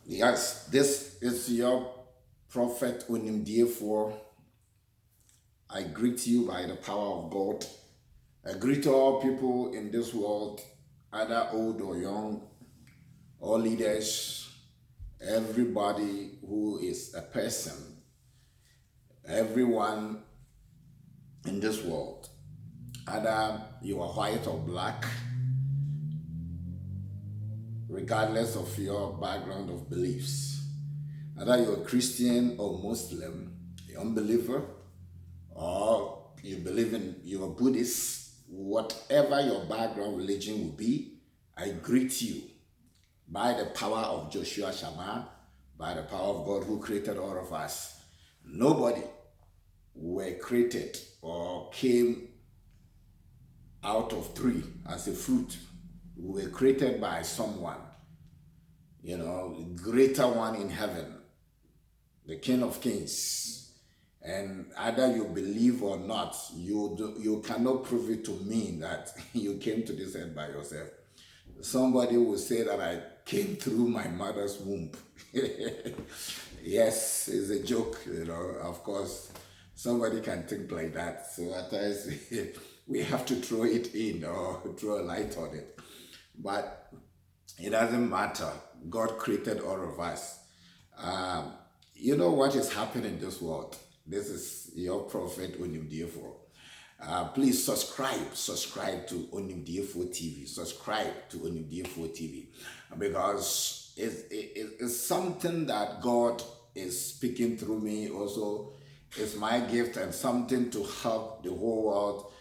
Yes, this is your prophet Onimdeifo. I greet you by the power of God. I greet all people in this world, either old or young, all leaders, everybody who is a person, everyone in this world, either you are white or black, regardless of your background of beliefs, either you're a Christian or Muslim, unbeliever, or you believe in you're Buddhist, whatever your background religion will be, I greet you by the power of Joshua Shammah, by the power of God who created all of us. Nobody were created or came out of tree as a fruit. We were created by someone, greater one in heaven, the King of Kings. And either you believe or not, you cannot prove it to me that you came to this earth by yourself. Somebody will say that I came through my mother's womb. Yes, it's a joke. Of course, somebody can think like that. So at times we have to throw it in or throw a light on it. But it doesn't matter. God created all of us. Um, you know what is happening in this world? This is your prophet Onimdeifo. Please subscribe to Onimdeifo TV. Subscribe to Onimdeifo TV because it's something that God is speaking through me. Also, it's my gift and something to help the whole world,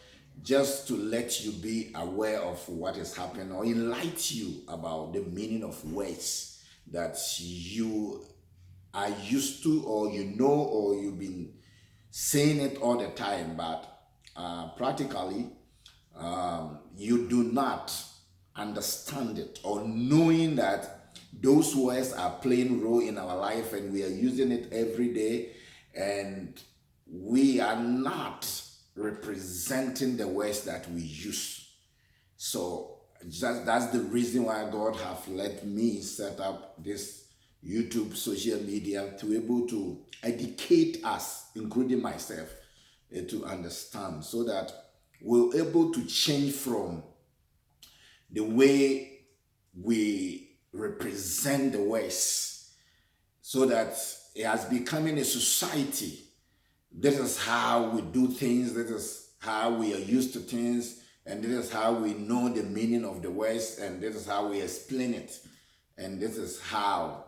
just to let you be aware of what is happening or enlighten you about the meaning of words that you are used to, or or you've been saying it all the time, but practically you do not understand it, or knowing that those words are playing role in our life and we are using it every day, and we are not representing the words that we use. So that's the reason why God have let me set up this YouTube social media, to able to educate us, including myself, to understand, so that we're able to change from the way we represent the West, so that it has becoming a society. This is how we do things, this is how we are used to things, and this is how we know the meaning of the words, and this is how we explain it, and this is how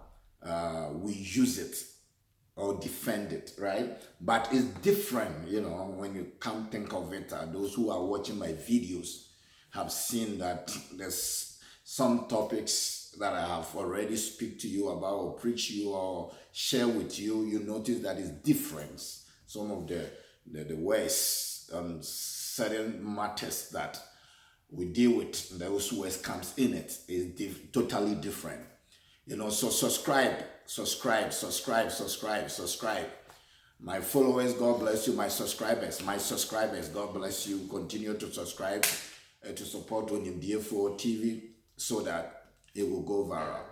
we use it or defend it, right? But it's different, when you come think of it. Those who are watching my videos have seen that there's some topics that I have already speak to you about, or preach you, or share with you. You notice that it's different. Some of the ways on certain matters that we deal with, those words comes in it is totally different. So subscribe. My followers, God bless you. My subscribers, God bless you. Continue to subscribe to support Onimdeifo TV, so that it will go viral.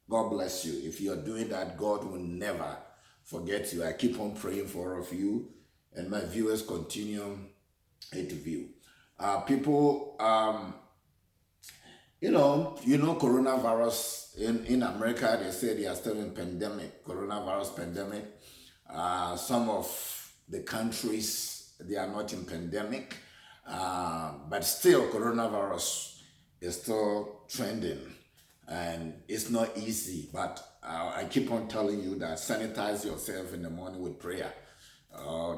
God bless you. If you are doing that, God will never forget you. I keep on praying for all of you, and my viewers continue to view. People, coronavirus in America, they say they are still in pandemic, coronavirus pandemic. Some of the countries, they are not in pandemic, but still coronavirus is still trending, and it's not easy. But I keep on telling you that sanitize yourself in the morning with prayer.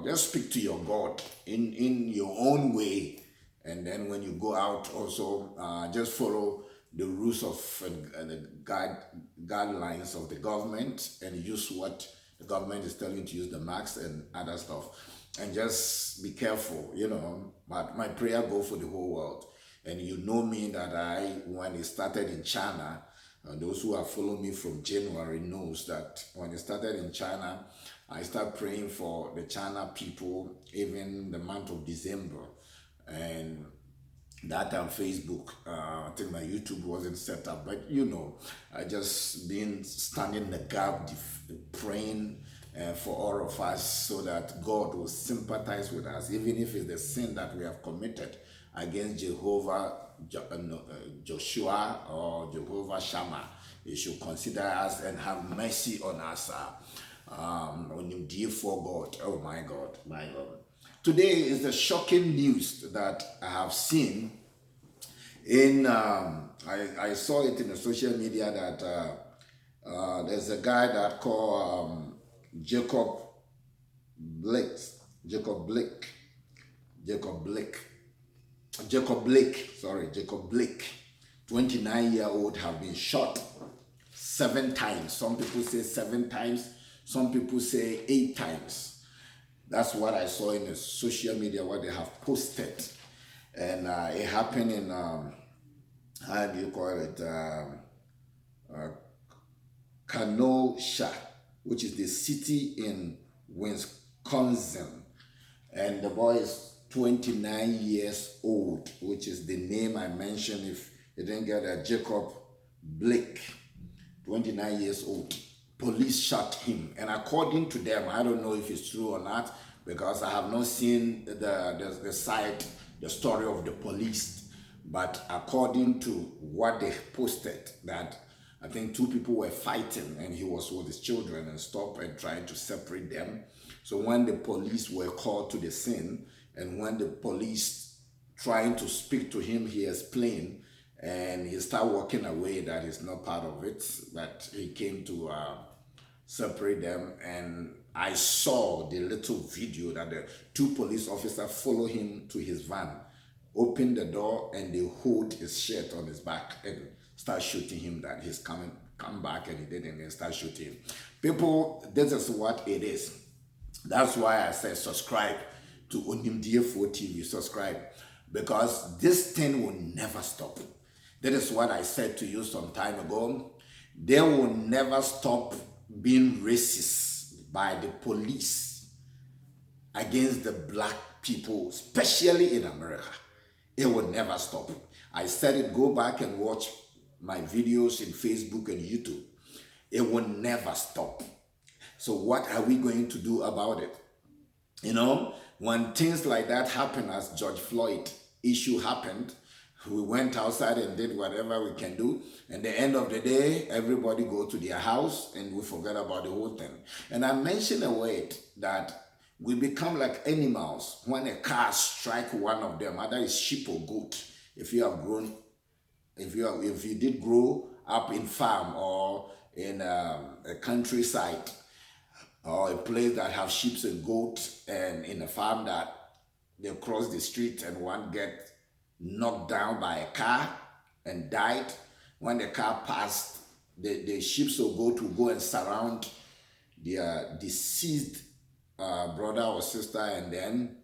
Just speak to your God in your own way, and then when you go out, also just follow the rules of the guidelines of the government, and use what the government is telling you to use, the masks and other stuff, and just be careful. But my prayer go for the whole world. And you know me that when it started in China, those who have followed me from January knows that when it started in China, I start praying for the China people even the month of December. And that time Facebook, I think my YouTube wasn't set up, but I just been standing in the gap, praying for all of us so that God will sympathize with us, even if it's the sin that we have committed against Jehovah, Joshua or Jehovah Shammah. He should consider us and have mercy on us. Onimdeifo God. Oh my God, my God. Today is the shocking news that I have seen in I saw it in the social media that there's a guy that called Jacob Blake, Jacob Blake, Jacob Blake, Jacob Blake, 29-year-old have been shot 7 times. Some people say 7 times, some people say 8 times. That's what I saw in the social media, what they have posted. And it happened in, how do you call it, Kenosha, which is the city in Wisconsin. And the boy is 29 years old, which is the name I mentioned. If you didn't get that, Jacob Blake, 29 years old. Police shot him, and according to them, I don't know if it's true or not, because I have not seen the site, the story of the police, but according to what they posted, that I think 2 people were fighting and he was with his children and stopped and trying to separate them. So when the police were called to the scene, and when the police trying to speak to him, he explained and he started walking away that he's not part of it, that he came to separate them. And I saw the little video that the 2 police officers follow him to his van, open the door, and they hold his shirt on his back and start shooting him that he's come back, and he didn't, and start shooting him. People, this is what it is. That's why I said subscribe to Onimdeifo TV, subscribe, because this thing will never stop. That is what I said to you some time ago. They will never stop being racist by the police against the black people, especially in America. It will never stop. I said it, go back and watch my videos in Facebook and YouTube. It will never stop. So what are we going to do about it? When things like that happen, as George Floyd issue happened, we went outside and did whatever we can do. And the end of the day, everybody go to their house and we forget about the whole thing. And I mentioned a word that we become like animals when a car strike one of them, either it's sheep or goat. If you did grow up in farm or in a countryside, or a place that have sheep and goats, and in a farm that they cross the street and one get knocked down by a car and died. When the car passed, the sheep or goat will go and surround their deceased brother or sister, and then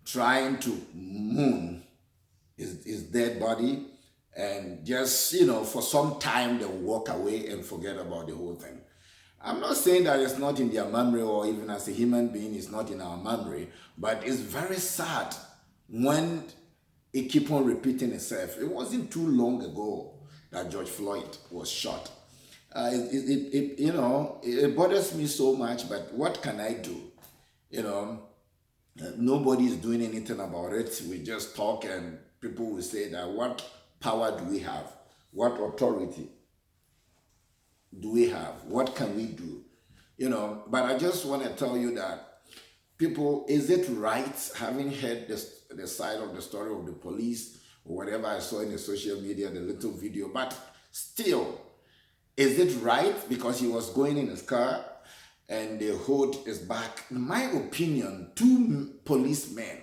trying to mourn his dead body, and just for some time they'll walk away and forget about the whole thing. I'm not saying that it's not in their memory, or even as a human being it's not in our memory, but it's very sad when it keep on repeating itself. It wasn't too long ago that George Floyd was shot. It bothers me so much, but what can I do? Nobody is doing anything about it. We just talk, and people will say that what power do we have? What authority do we have? What can we do? But I just want to tell you that, people, is it right, having heard the side of the story of the police or whatever I saw in the social media, the little video, but still, is it right because he was going in his car and they hold his back? In my opinion, 2 policemen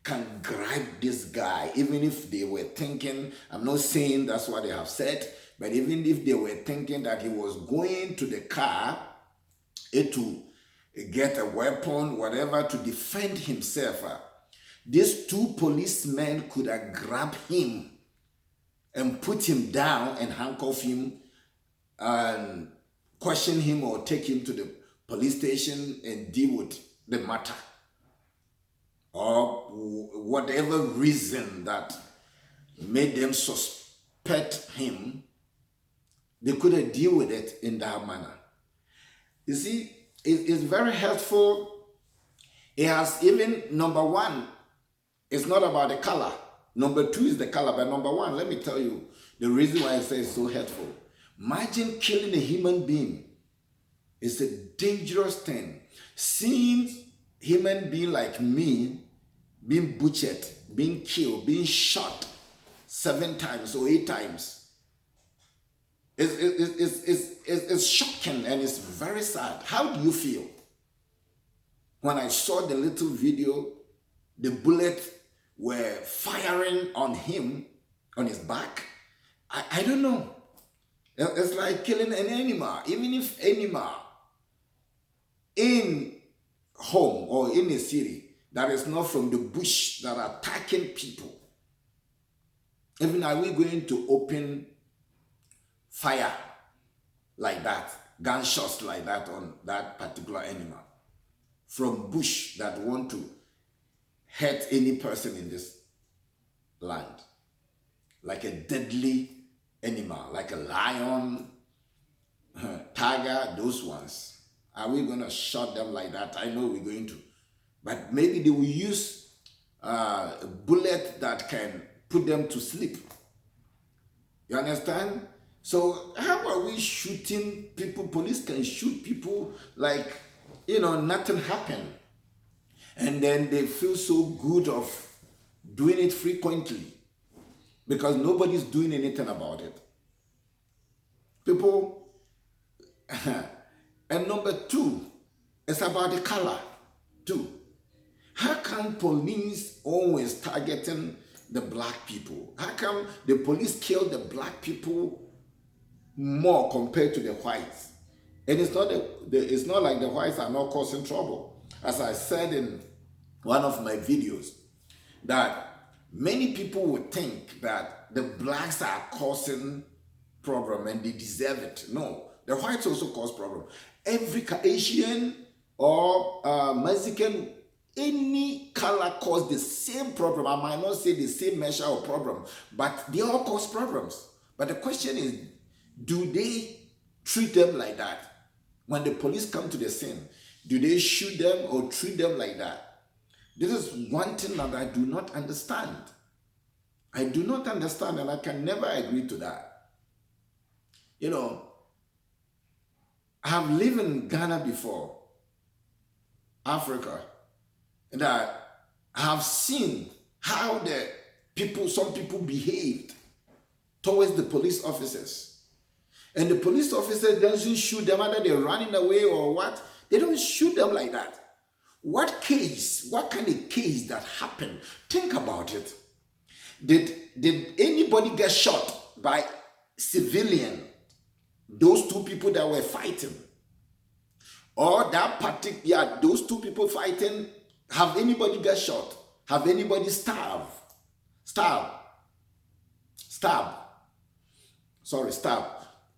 can grab this guy, even if they were thinking, I'm not saying that's what they have said, but even if they were thinking that he was going to the car to get a weapon, whatever, to defend himself, these 2 policemen could have grabbed him and put him down and handcuff him and question him or take him to the police station and deal with the matter. or whatever reason that made them suspect him, they couldn't deal with it in that manner. You see, it's very helpful. It has even, number one, it's not about the color. Number two is the color. But number one, let me tell you the reason why I say it's so helpful. Imagine killing a human being. It's a dangerous thing. Seeing human being like me being butchered, being killed, being shot 7 times or 8 times. It's shocking and it's very sad. How do you feel? When I saw the little video, the bullets were firing on him, on his back. I don't know. It's like killing an animal. Even if animal in home or in a city that is not from the bush that are attacking people, even are we going to open fire like that, gunshots like that on that particular animal from bush that want to hurt any person in this land? Like a deadly animal, like a lion, tiger, those ones. Are we going to shot them like that? I know we're going to. But maybe they will use a bullet that can put them to sleep. You understand? So how are we shooting people? Police can shoot people like, nothing happened. And then they feel so good of doing it frequently because nobody's doing anything about it. People, and number two, it's about the color too. How come police always targeting the black people? How come the police kill the black people more compared to the whites? And it's not like the whites are not causing trouble. As I said in one of my videos, that many people would think that the blacks are causing problem and they deserve it. No, the whites also cause problem. Every Asian or Mexican, any color cause the same problem. I might not say the same measure of problem, but they all cause problems. But the question is, do they treat them like that? When the police come to the scene, do they shoot them or treat them like that? This is one thing that I do not understand. I do not understand, and I can never agree to that. I have lived in Ghana before, Africa, and I have seen how some people behaved towards the police officers. And the police officer doesn't shoot them, either they're running away or what. They don't shoot them like that. What kind of case that happened? Think about it. Did anybody get shot by civilian? Those two people that were fighting? Or those two people fighting, have anybody get shot? Have anybody stabbed?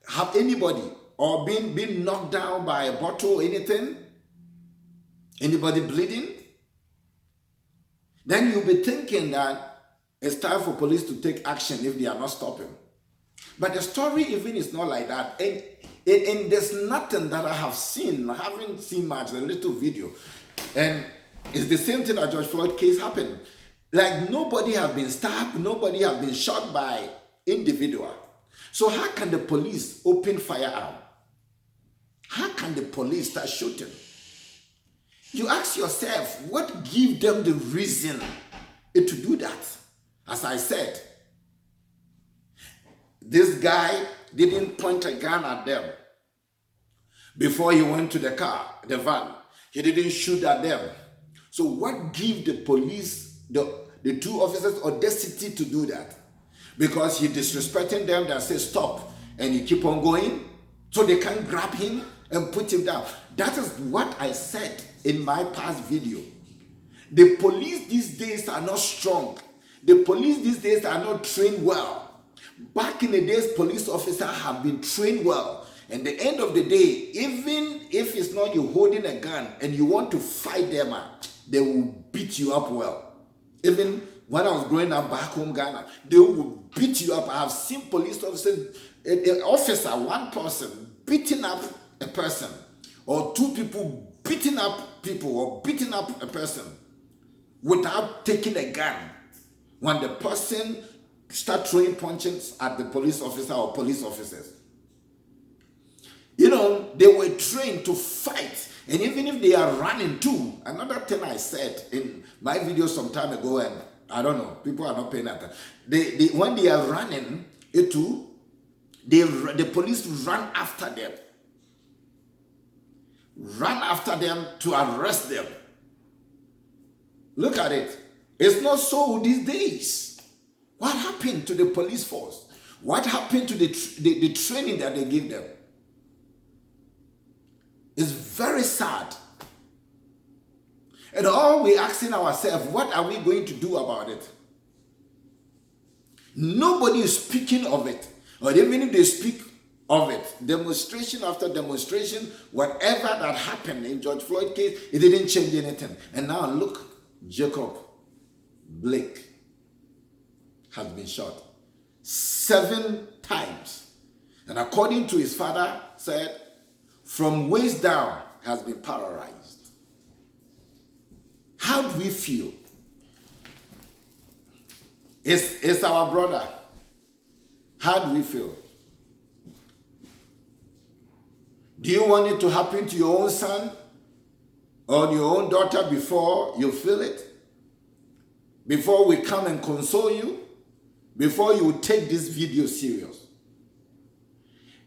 Have anybody or been knocked down by a bottle or anything? Anybody bleeding? Then you'll be thinking that it's time for police to take action if they are not stopping. But the story even is not like that. And there's nothing that I have seen. I haven't seen much, a little video. And it's the same thing that George Floyd case happened. Like nobody have been stabbed, nobody have been shot by individual. So how can the police open fire out? How can the police start shooting? You ask yourself, what give them the reason to do that? As I said, this guy didn't point a gun at them before he went to the car, the van. He didn't shoot at them. So what give the police, the two officers, audacity to do that? Because he disrespecting them that say stop and he keep on going so they can grab him and put him down. That is what I said in my past video. The police these days are not strong. The police these days are not trained well. Back in the days, police officers have been trained well. And at the end of the day, even if it's not you holding a gun and you want to fight them, they will beat you up well. Even when I was growing up back home Ghana, they will beat you up. I have seen police officers, an officer, one person beating up a person, or two people beating up people, or beating up a person without taking a gun. When the person start throwing punches at the police officer or police officers, you know, they were trained to fight. And even if they are running too, another thing I said in my video some time ago, and I don't know, people are not paying attention. When they are running, the police run after them. Run after them to arrest them. Look at it. It's not so these days. What happened to the police force? What happened to the training that they give them? It's very sad. And all we're asking ourselves, what are we going to do about it? Nobody is speaking of it. Or even if they speak of it, demonstration after demonstration, whatever that happened in George Floyd case, it didn't change anything. And now look, Jacob Blake has been shot 7 times. And according to his father, said, from waist down has been paralyzed. How do we feel? It's our brother. How do we feel? Do you want it to happen to your own son or your own daughter before you feel it? Before we come and console you? Before you take this video serious?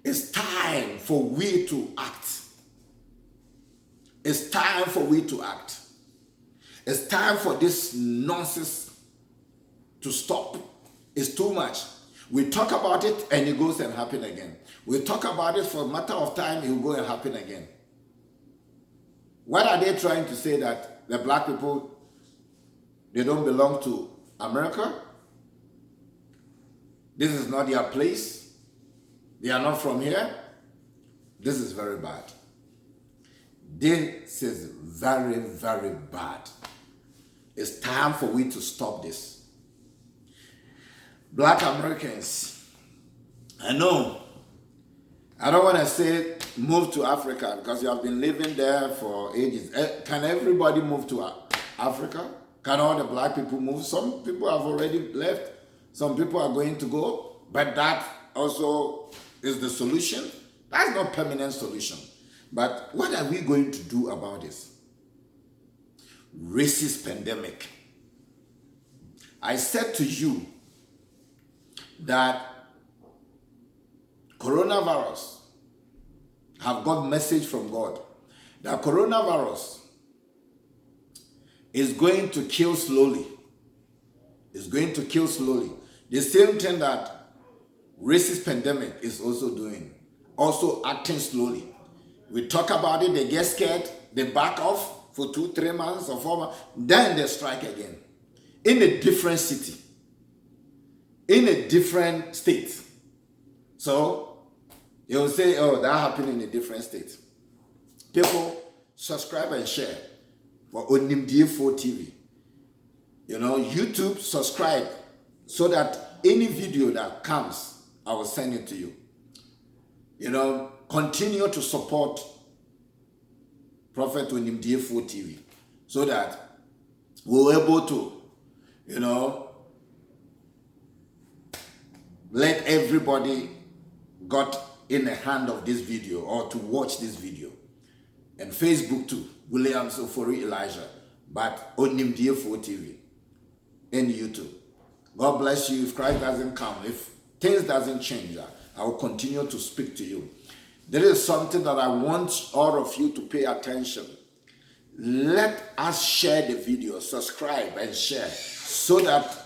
It's time for we to act. It's time for we to act. It's time for this nonsense to stop. It's too much. We talk about it and it goes and happen again. We talk about it for a matter of time, it will go and happen again. What are they trying to say, that the black people, they don't belong to America? This is not their place? They are not from here? This is very bad. This is very, very bad. It's time for we to stop this. Black Americans, I know, I don't want to say move to Africa because you have been living there for ages. Can everybody move to Africa? Can all the black people move? Some people have already left. Some people are going to go. But that also is the solution. That's not permanent solution. But what are we going to do about this? Racist pandemic. I said to you that coronavirus have got message from God. That coronavirus is going to kill slowly. It's going to kill slowly. The same thing that racist pandemic is also doing. Also acting slowly. We talk about it, they get scared, they back off for 2-3 months or 4 months, then they strike again. In a different city. In a different state. So, you'll say, oh, that happened in a different state. People, subscribe and share for Onimdeifo TV. You know, YouTube, subscribe so that any video that comes, I will send it to you. You know, continue to support Prophet Onimdeifo TV so that we're able to, you know, let everybody got in the hand of this video or to watch this video. And Facebook too, Williams Ofori Elisha, but Onimdeifo TV and YouTube. God bless you. If Christ doesn't come, if things doesn't change, I will continue to speak to you. There is something that I want all of you to pay attention. Let us share the video, subscribe and share so that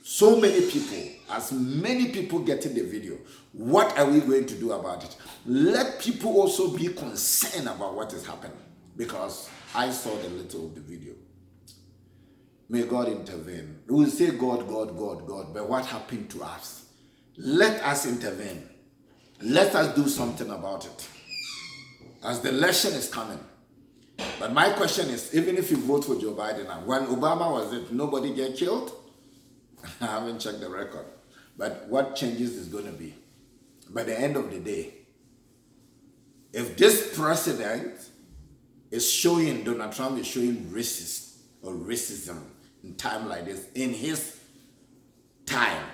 so many people, as many people getting the video, what are we going to do about it? Let people also be concerned about what is happening, because I saw the little of the video. May God intervene. We will say God, God, God, God, but what happened to us? Let us intervene. Let us do something about it. As the election is coming, But my question is, even if you vote for Joe Biden, now, when Obama was it, nobody get killed? I haven't checked the record. But what changes is going to be? By the end of the day, if this president is showing, Donald Trump is showing racist or racism in time like this, in his time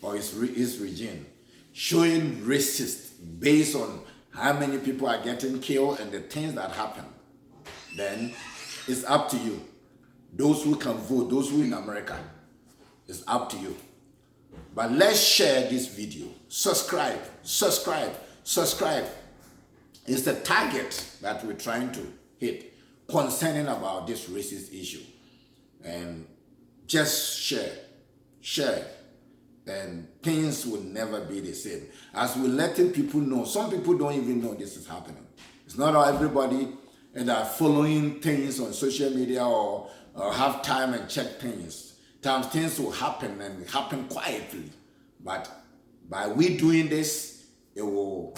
or his regime, showing racist based on how many people are getting killed and the things that happen, then it's up to you. Those who can vote, those who in America, it's up to you. But let's share this video. Subscribe. It's the target that we're trying to hit concerning about this racist issue. And just share. And things will never be the same. As we're letting people know, some people don't even know this is happening. It's not everybody that are following things on social media or have time and check things. Times things will happen and happen quietly. But by we doing this, it will,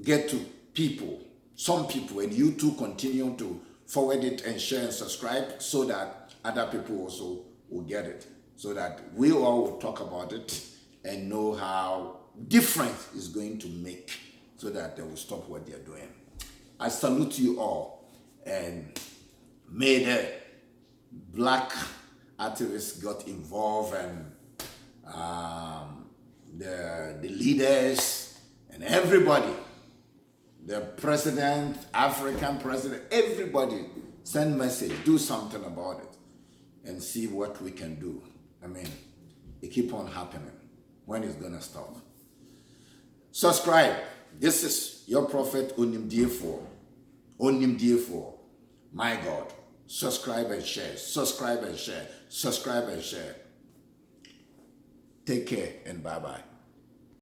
get to people, some people, and you too continue to forward it and share and subscribe so that other people also will get it. So that we all will talk about it and know how different it's going to make so that they will stop what they're doing. I salute you all, and may the black activists got involved and the leaders and everybody, the president, African president, everybody send message, do something about it and see what we can do. I mean, it keep on happening. When it's gonna stop? Subscribe. This is your prophet Onimdeifo. My God. Subscribe and share. Take care and bye-bye.